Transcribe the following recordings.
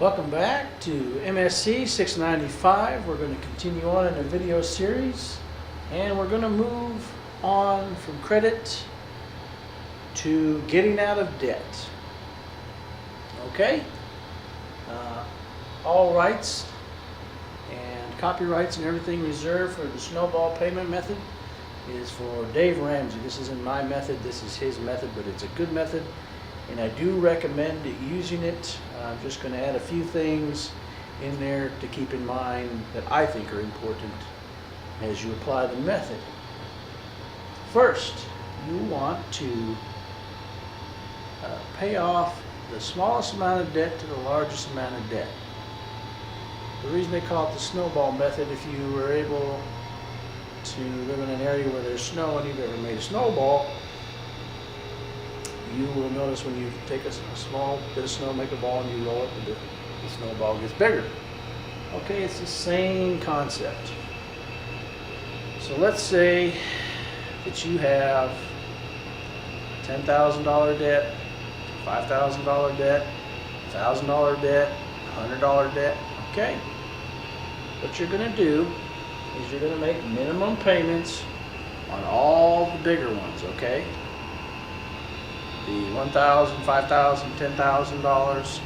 Welcome back to MSC 695. We're going to continue on in a video series, and we're going to move on from credit to getting out of debt. Okay? All rights and copyrights and everything reserved for the snowball payment method is for Dave Ramsey. This isn't my method, this is his method, but it's a good method, and I do recommend using it. I'm just going to add a few things in there to keep in mind that I think are important as you apply the method. First, you want to pay off the smallest amount of debt to the largest amount of debt. The reason they call it the snowball method, if you were able to live in an area where there's snow and you've ever made a snowball, you will notice when you take a small bit of snow, make a ball, and you roll it, the snowball gets bigger. Okay, it's the same concept. So let's say that you have $10,000 debt, $5,000 debt, $1,000 debt, $100 debt. Okay? What you're going to do is you're going to make minimum payments on all the bigger ones, okay? The $1,000, $5,000, $10,000,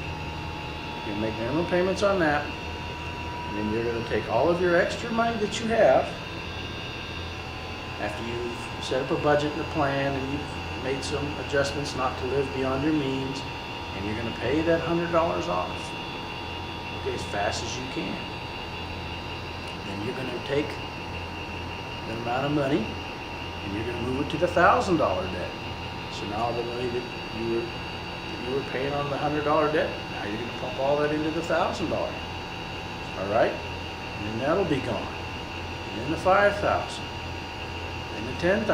you make minimum payments on that, and then you're going to take all of your extra money that you have after you've set up a budget and a plan and you've made some adjustments not to live beyond your means, and you're going to pay that $100 off, okay, as fast as you can. Then you're going to take that amount of money and you're going to move it to the $1,000 debt. So now the money that you were paying on the $100 debt, now you're going to pump all that into the $1,000. All right? And then that'll be gone. And then the $5,000. And the $10,000.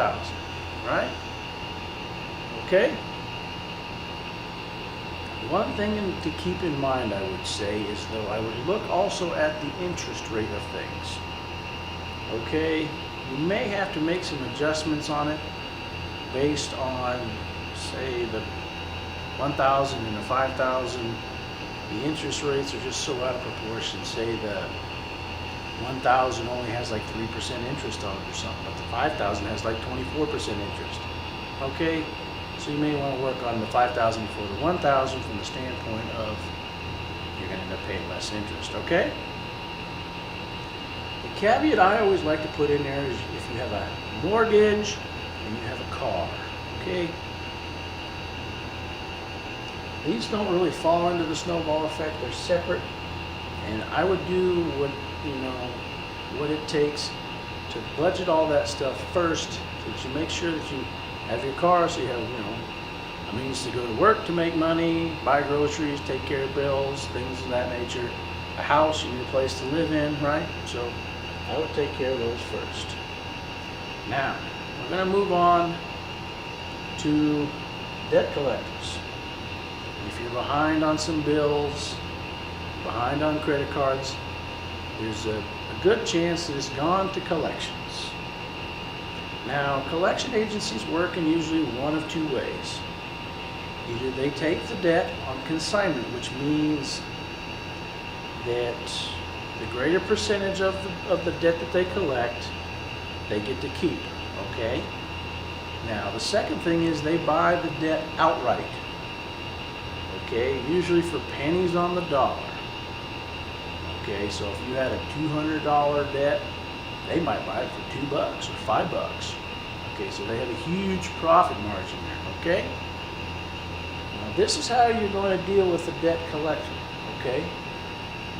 Right? Okay? One thing to keep in mind, I would say, is though I would look also at the interest rate of things. Okay? You may have to make some adjustments on it based on, say, the 1,000 and the 5,000. The interest rates are just so out of proportion. Say the 1,000 only has like 3% interest on it or something, but the 5,000 has like 24% interest. Okay? So you may want to work on the 5,000 before the 1,000 from the standpoint of you're going to end up paying less interest, okay? The caveat I always like to put in there is if you have a mortgage and you have a car, okay? These don't really fall into the snowball effect. They're separate, and I would do what it takes to budget all that stuff first, so that you make sure that you have your car, so you have, a means to go to work to make money, buy groceries, take care of bills, things of that nature. A house, you need a place to live in, right? So I would take care of those first. Now, we're going to move on to debt collectors. If you're behind on some bills, behind on credit cards, there's a good chance that it's gone to collections. Now, collection agencies work in usually one of two ways. Either they take the debt on consignment, which means that the greater percentage of the debt that they collect, they get to keep, okay? Now, the second thing is they buy the debt outright, okay? Usually for pennies on the dollar. Okay, so if you had a $200 debt, they might buy it for $2 or $5. Okay, so they have a huge profit margin there, okay? Now this is how you're going to deal with the debt collector, okay?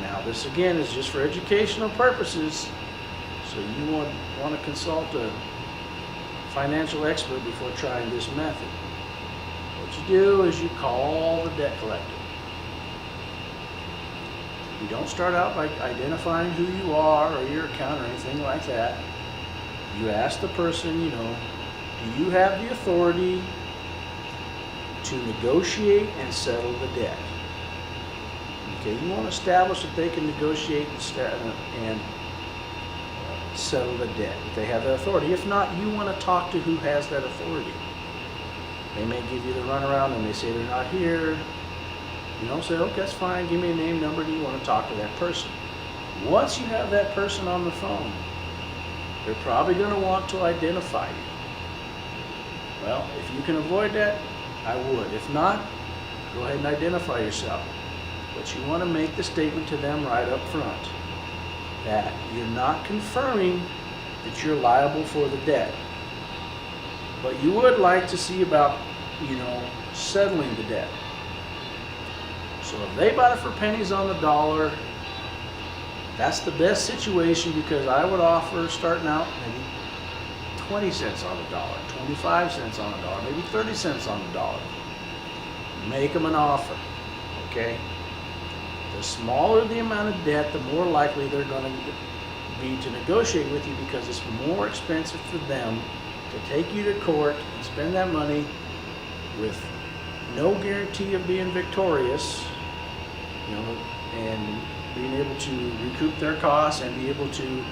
Now this again is just for educational purposes, so you want to consult a financial expert before trying this method. What you do is you call the debt collector. You don't start out by identifying who you are or your account or anything like that. You ask the person, do you have the authority to negotiate and settle the debt? Okay, you want to establish that they can negotiate and settle the debt, if they have that authority. If not, you want to talk to who has that authority. They may give you the runaround and they say they're not here. Say, okay, that's fine, give me a name, number, do you want to talk to that person? Once you have that person on the phone, they're probably going to want to identify you. Well, if you can avoid that, I would. If not, go ahead and identify yourself. But you want to make the statement to them right up front that you're not confirming that you're liable for the debt. But you would like to see about, settling the debt. So if they bought it for pennies on the dollar, that's the best situation, because I would offer starting out maybe 20 cents on the dollar, 25 cents on the dollar, maybe 30 cents on the dollar. Make them an offer, okay? The smaller the amount of debt, the more likely they're going to be to negotiate with you, because it's more expensive for them to take you to court and spend that money with no guarantee of being victorious, and being able to recoup their costs and be able to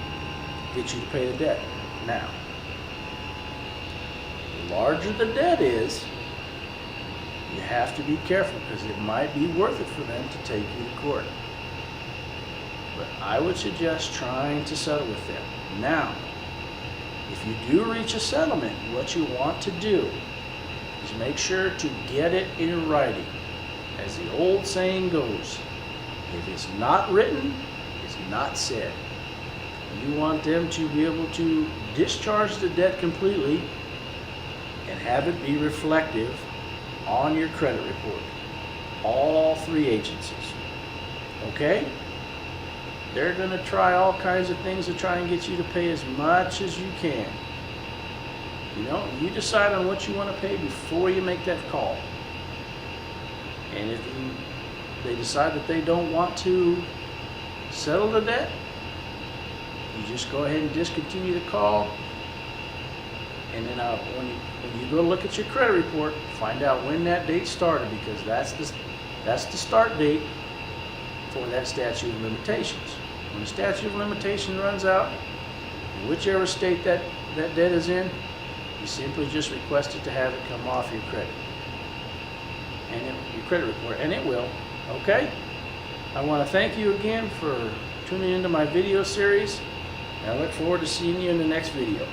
get you to pay the debt. Now, the larger the debt is, you have to be careful, because it might be worth it for them to take you to court. But I would suggest trying to settle with them. Now, if you do reach a settlement, what you want to do is make sure to get it in writing. As the old saying goes, if it's not written, it's not said. You want them to be able to discharge the debt completely and have it be reflective on your credit report. All three agencies. Okay? They're going to try all kinds of things to try and get you to pay as much as you can. You decide on what you want to pay before you make that call. And if they decide that they don't want to settle the debt, you just go ahead and discontinue the call. And then when you go look at your credit report, find out when that date started, because that's the start date for that statute of limitations. When the statute of limitations runs out, in whichever state that debt is in, you simply just request it to have it come off your credit and your credit report, and it will. Okay? I want to thank you again for tuning into my video series, and I look forward to seeing you in the next video.